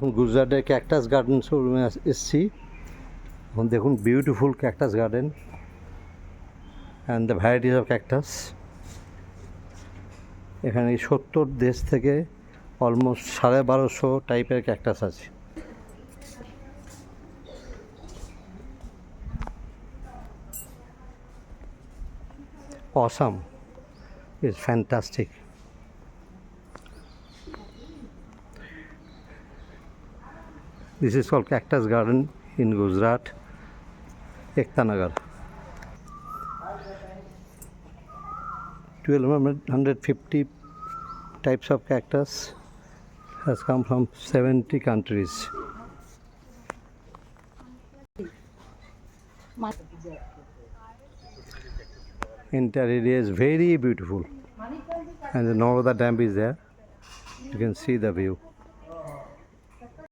এখন গুজরাটের cactus garden শোরুমে এসেছি। এখন দেখুন beautiful cactus garden and the varieties of cactus. এখানে 70 দেশ থেকে অলমোস্ট 1250 টাইপের ক্যাকটাস আছে। Awesome. It's fantastic. This is called Cactus Garden in Gujarat, Ekta Nagar. 1250 types of cactus has come from 70 countries. Entire area is very beautiful, and the Narmada Dam is there. You can see the view.